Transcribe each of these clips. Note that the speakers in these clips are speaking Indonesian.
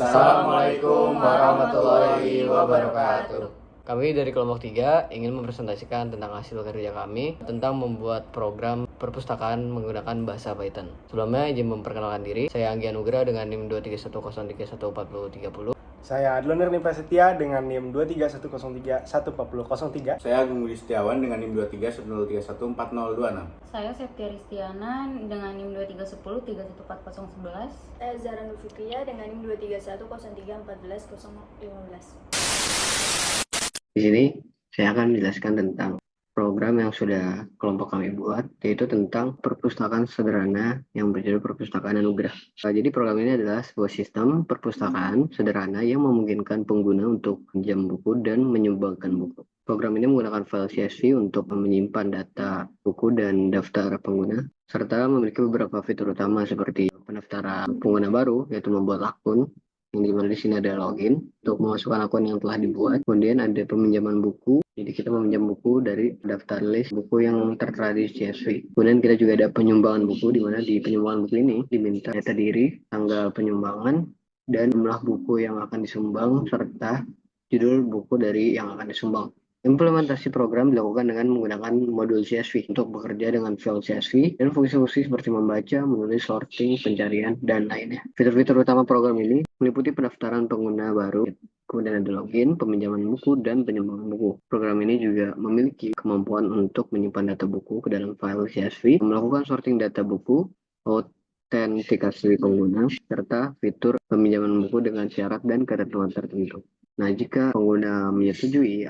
Assalamualaikum warahmatullahi wabarakatuh. Kami dari kelompok 3 ingin mempresentasikan tentang hasil kerja kami tentang membuat program perpustakaan menggunakan bahasa Python. Sebelumnya izin memperkenalkan diri, saya Anggi Anugrah dengan NIM 231031430. Saya Adlon Nirni Prasetya dengan NIM 231031403. Saya Agung Budi Setiawan dengan NIM 231031402. Saya Septia Ristiana dengan NIM 2310314011. Saya Zara Nufikriya dengan NIM 23103141015. Di sini saya akan menjelaskan tentang program yang sudah kelompok kami buat, yaitu tentang perpustakaan sederhana yang berjudul Perpustakaan Anugrah. Jadi program ini adalah sebuah sistem perpustakaan sederhana yang memungkinkan pengguna untuk pinjam buku dan menyumbangkan buku. Program ini menggunakan file CSV untuk menyimpan data buku dan daftar pengguna, serta memiliki beberapa fitur utama seperti pendaftaran pengguna baru, yaitu membuat akun, yang dimana di sini ada login untuk memasukkan akun yang telah dibuat. Kemudian ada peminjaman buku, jadi kita meminjam buku dari daftar list buku yang tertera di CSV. Kemudian kita juga ada penyumbangan buku, di mana di penyumbangan buku ini diminta data diri, tanggal penyumbangan, dan jumlah buku yang akan disumbang serta judul buku dari yang akan disumbang. Implementasi program dilakukan dengan menggunakan modul CSV untuk bekerja dengan file CSV dan fungsi-fungsi seperti membaca, menulis, sorting, pencarian, dan lainnya. Fitur-fitur utama program ini meliputi pendaftaran pengguna baru, kemudian ada login, peminjaman buku, dan penyumbangan buku. Program ini juga memiliki kemampuan untuk menyimpan data buku ke dalam file CSV, melakukan sorting data buku, autentikasi pengguna, serta fitur peminjaman buku dengan syarat dan ketentuan tertentu. Nah, jika pengguna menyetujui,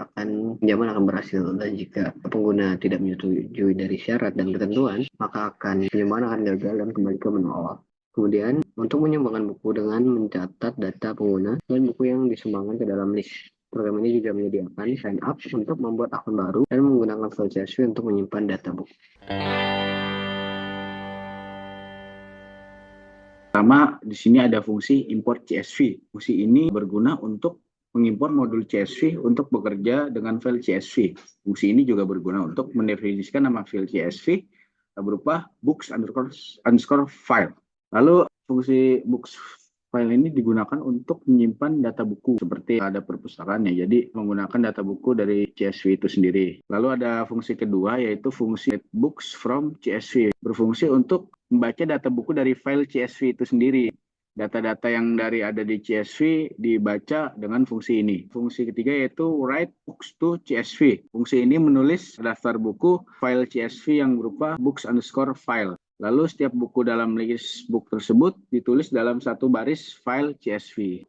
pinjaman akan berhasil. Dan jika pengguna tidak menyetujui dari syarat dan ketentuan, maka pinjaman akan gagal dan kembali ke menu awal. Kemudian, untuk menyumbangkan buku dengan mencatat data pengguna dan buku yang disumbangkan ke dalam list. Program ini juga menyediakan sign up untuk membuat akun baru dan menggunakan file CSV untuk menyimpan data buku. Pertama, di sini ada fungsi import CSV. Fungsi ini berguna untuk mengimpor modul CSV untuk bekerja dengan file CSV. Fungsi ini juga berguna untuk mendefinisikan nama file CSV berupa books underscore file. Lalu fungsi books file ini digunakan untuk menyimpan data buku seperti ada perpustakaannya. Jadi menggunakan data buku dari CSV itu sendiri. Lalu ada fungsi kedua yaitu fungsi get books from CSV. Berfungsi untuk membaca data buku dari file CSV itu sendiri. Data-data yang ada di CSV dibaca dengan fungsi ini. Fungsi ketiga yaitu write books to CSV. Fungsi ini menulis daftar buku file CSV yang berupa books underscore file. Lalu setiap buku dalam list book tersebut ditulis dalam satu baris file CSV.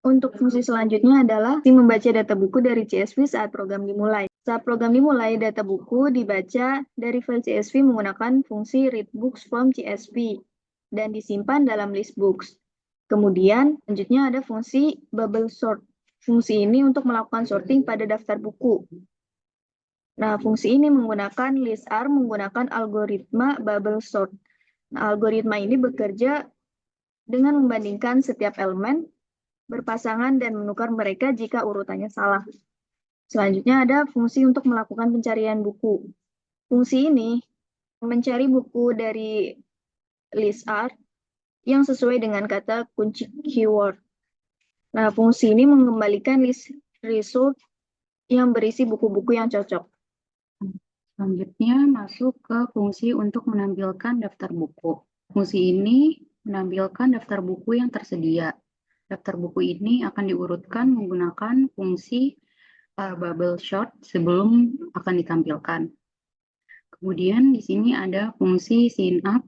Untuk fungsi selanjutnya adalah membaca data buku dari CSV saat program dimulai. Saat program dimulai, data buku dibaca dari file CSV menggunakan fungsi read books from CSV dan disimpan dalam list books. Kemudian, selanjutnya ada fungsi bubble sort. Fungsi ini untuk melakukan sorting pada daftar buku. Nah, fungsi ini menggunakan list_r menggunakan algoritma bubble sort. Nah, algoritma ini bekerja dengan membandingkan setiap elemen berpasangan dan menukar mereka jika urutannya salah. Selanjutnya ada fungsi untuk melakukan pencarian buku. Fungsi ini mencari buku dari list_r yang sesuai dengan kata kunci keyword. Nah, fungsi ini mengembalikan list result yang berisi buku-buku yang cocok. Selanjutnya masuk ke fungsi untuk menampilkan daftar buku. Fungsi ini menampilkan daftar buku yang tersedia. Daftar buku ini akan diurutkan menggunakan fungsi bubble sort sebelum akan ditampilkan. Kemudian di sini ada fungsi sign up,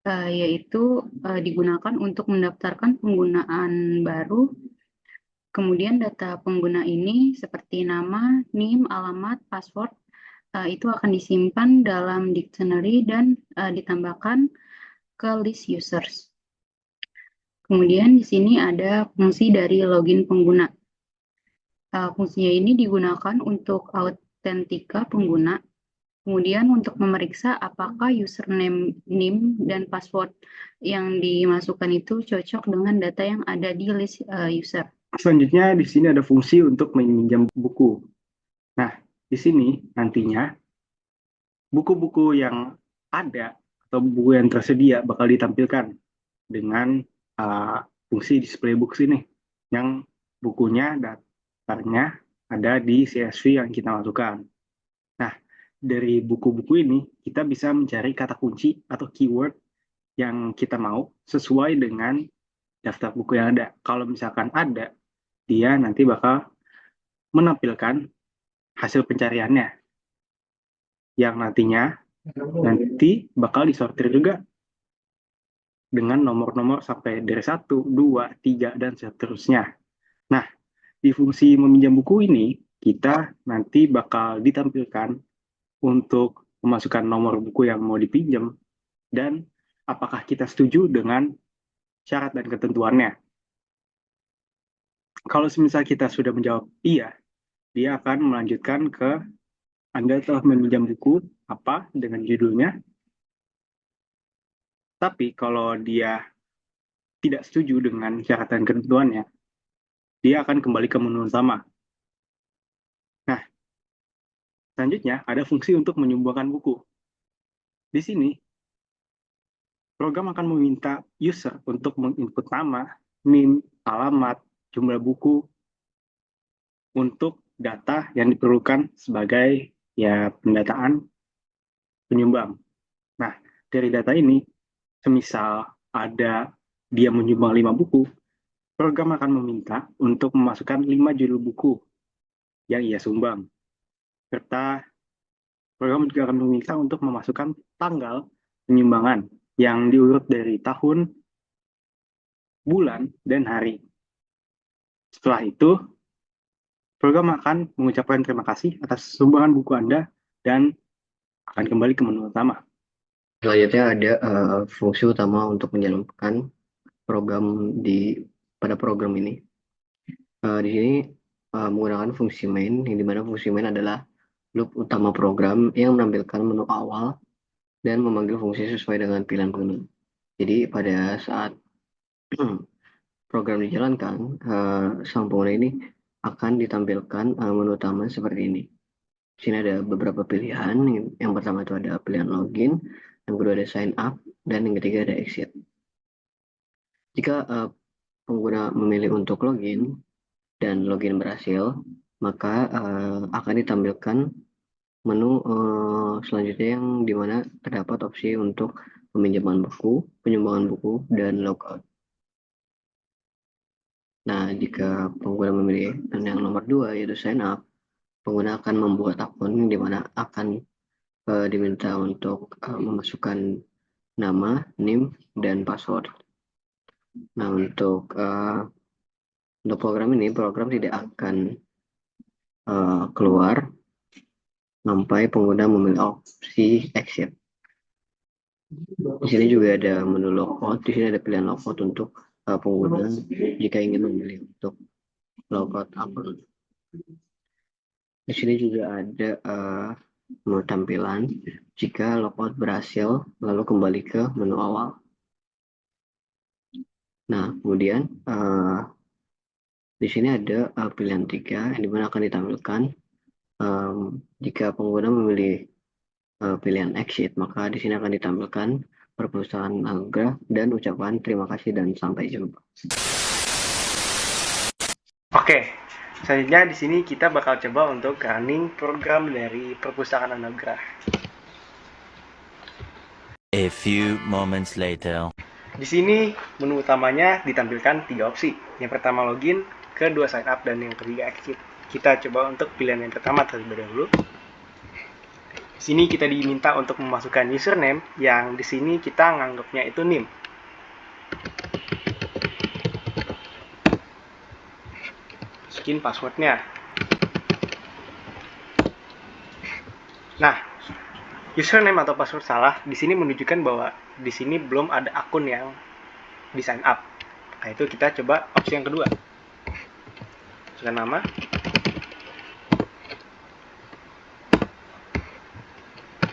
yaitu digunakan untuk mendaftarkan penggunaan baru. Kemudian data pengguna ini seperti nama, NIM, alamat, password, itu akan disimpan dalam dictionary dan ditambahkan ke list users. Kemudian di sini ada fungsi dari login pengguna. Fungsinya ini digunakan untuk autentika pengguna. Kemudian untuk memeriksa apakah username, NIM, dan password yang dimasukkan itu cocok dengan data yang ada di list user. Selanjutnya di sini ada fungsi untuk meminjam buku. Nah, di sini nantinya buku-buku yang ada atau buku yang tersedia bakal ditampilkan dengan fungsi display books ini, yang bukunya daftarnya ada di CSV yang kita masukkan. Nah, dari buku-buku ini, kita bisa mencari kata kunci atau keyword yang kita mau sesuai dengan daftar buku yang ada. Kalau misalkan ada, dia nanti bakal menampilkan hasil pencariannya yang nantinya bakal disortir juga dengan nomor-nomor sampai dari 1, 2, 3, dan seterusnya. Nah, di fungsi meminjam buku ini, kita nanti bakal ditampilkan untuk memasukkan nomor buku yang mau dipinjam dan apakah kita setuju dengan syarat dan ketentuannya. Kalau semisal kita sudah menjawab iya, dia akan melanjutkan ke Anda telah meminjam buku apa dengan judulnya. Tapi kalau dia tidak setuju dengan syarat dan ketentuannya, dia akan kembali ke menu utama. Nah, selanjutnya ada fungsi untuk menyumbangkan buku. Di sini, program akan meminta user untuk menginput nama, NIM, alamat, jumlah buku untuk data yang diperlukan sebagai pendataan penyumbang. Nah, dari data ini, semisal ada dia menyumbang 5 buku, program akan meminta untuk memasukkan 5 judul buku yang ia sumbang. Serta program juga akan meminta untuk memasukkan tanggal penyumbangan yang diurut dari tahun, bulan, dan hari. Setelah itu, program akan mengucapkan terima kasih atas sumbangan buku Anda dan akan kembali ke menu utama. Selanjutnya ada fungsi utama untuk menjalankan program pada program ini. Di sini menggunakan fungsi main, yang dimana fungsi main adalah loop utama program yang menampilkan menu awal dan memanggil fungsi sesuai dengan pilihan pengguna. Jadi pada saat program dijalankan, sang pengguna ini akan ditampilkan menu utama seperti ini. Di sini ada beberapa pilihan. Yang pertama itu ada pilihan login, yang kedua ada sign up, dan yang ketiga ada exit. Jika pengguna memilih untuk login dan login berhasil, maka akan ditampilkan menu selanjutnya yang dimana terdapat opsi untuk peminjaman buku, penyumbangan buku, dan logout. Nah, jika pengguna memilih yang nomor 2 yaitu sign up, pengguna akan membuat akun di mana akan diminta untuk memasukkan nama, NIM, dan password. Nah, untuk program ini, program tidak akan keluar sampai pengguna memilih opsi exit. Di sini juga ada menu logout. Di sini ada pilihan logout untuk pengguna jika ingin memilih untuk logout akun. Di sini juga ada menu tampilan jika logout berhasil lalu kembali ke menu awal. Nah, kemudian di sini ada pilihan 3 yang dimana akan ditampilkan jika pengguna memilih pilihan exit, maka di sini akan ditampilkan perpustakaan anugerah dan ucapan terima kasih dan sampai jumpa. Oke, selanjutnya di sini kita bakal coba untuk running program dari perpustakaan anugerah. A few moments later. Di sini menu utamanya ditampilkan 3 opsi. Yang pertama login, kedua sign up, dan yang ketiga exit. Kita coba untuk pilihan yang pertama terlebih dahulu. Di sini kita diminta untuk memasukkan username yang di sini kita nganggapnya itu NIM. Masukin passwordnya. Nah, username atau password salah di sini menunjukkan bahwa di sini belum ada akun yang di sign up. Nah, itu kita coba opsi yang kedua. Masukkan nama.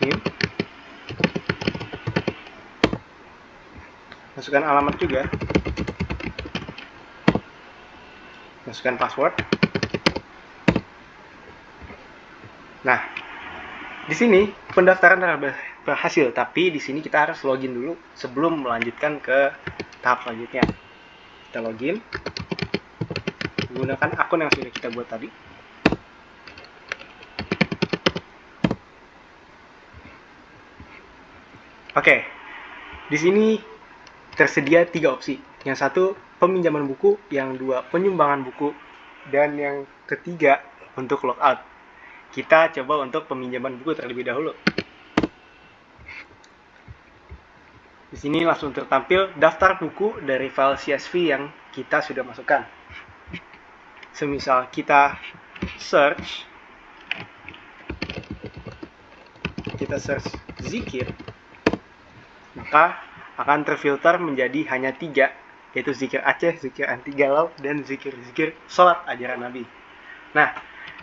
NIM. Masukkan alamat juga. Masukkan password. Nah, di sini pendaftaran telah berhasil, tapi di sini kita harus login dulu sebelum melanjutkan ke tahap selanjutnya. Kita login menggunakan akun yang sudah kita buat tadi. Oke, di sini tersedia 3 opsi. Yang satu peminjaman buku, yang 2 penyumbangan buku, dan yang ketiga untuk logout. Kita coba untuk peminjaman buku terlebih dahulu. Di sini langsung tertampil daftar buku dari file CSV yang kita sudah masukkan. Semisal kita search zikir, maka akan terfilter menjadi hanya 3, yaitu zikir Aceh, zikir anti galau, dan zikir-zikir sholat ajaran Nabi. Nah,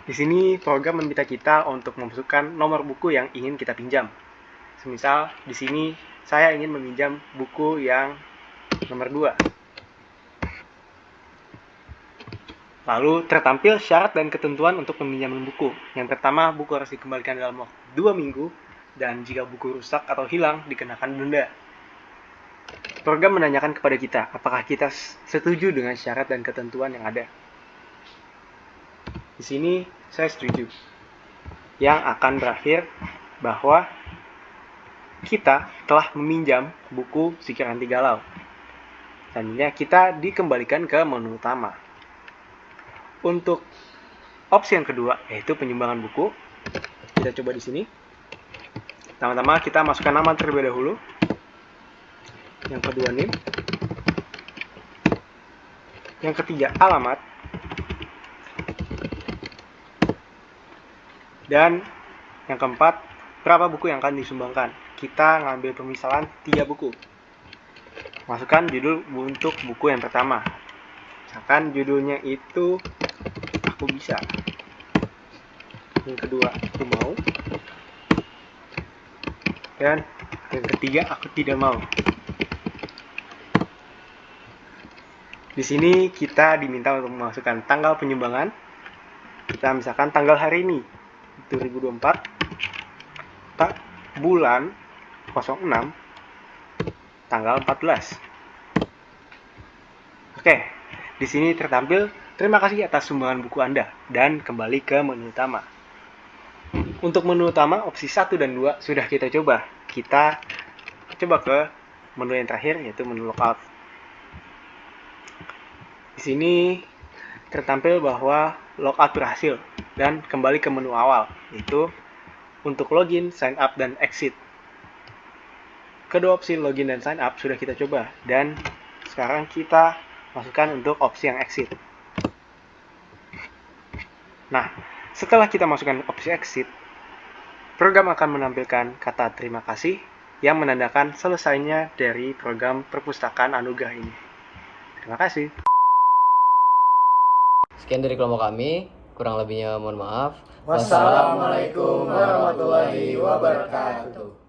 di sini program meminta kita untuk memasukkan nomor buku yang ingin kita pinjam. Semisal di sini saya ingin meminjam buku yang nomor 2. Lalu tertampil syarat dan ketentuan untuk peminjaman buku. Yang pertama, buku harus dikembalikan dalam waktu 2 minggu, dan jika buku rusak atau hilang, dikenakan denda. Program menanyakan kepada kita, apakah kita setuju dengan syarat dan ketentuan yang ada. Di sini saya setuju. Yang akan berakhir bahwa kita telah meminjam buku Zikir Anti Galau. Selanjutnya kita dikembalikan ke menu utama. Untuk opsi yang kedua, yaitu penyumbangan buku, kita coba di sini. Pertama-tama kita masukkan nama terlebih dahulu. Yang kedua NIM. Yang ketiga alamat. Dan yang keempat, berapa buku yang akan disumbangkan. Kita ngambil pemisalan 3 buku. Masukkan judul untuk buku yang pertama. Misalkan judulnya itu Aku Bisa. Yang kedua, Aku Mau. Dan yang ketiga, Aku Tidak Mau. Di sini kita diminta untuk memasukkan tanggal penyumbangan. Kita misalkan tanggal hari ini 2024, bulan 06, tanggal 14. Oke, di sini tertampil terima kasih atas sumbangan buku Anda, dan kembali ke menu utama. Untuk menu utama, opsi 1 dan 2 sudah kita coba. Kita coba ke menu yang terakhir, yaitu menu logout. Di sini tertampil bahwa logout berhasil, dan kembali ke menu awal, yaitu untuk login, sign up, dan exit. Kedua opsi login dan sign up sudah kita coba, dan sekarang kita masukkan untuk opsi yang exit. Nah, setelah kita masukkan opsi exit, program akan menampilkan kata terima kasih yang menandakan selesainya dari program perpustakaan anugerah ini. Terima kasih. Sekian dari kelompok kami, kurang lebihnya mohon maaf. Wassalamualaikum warahmatullahi wabarakatuh.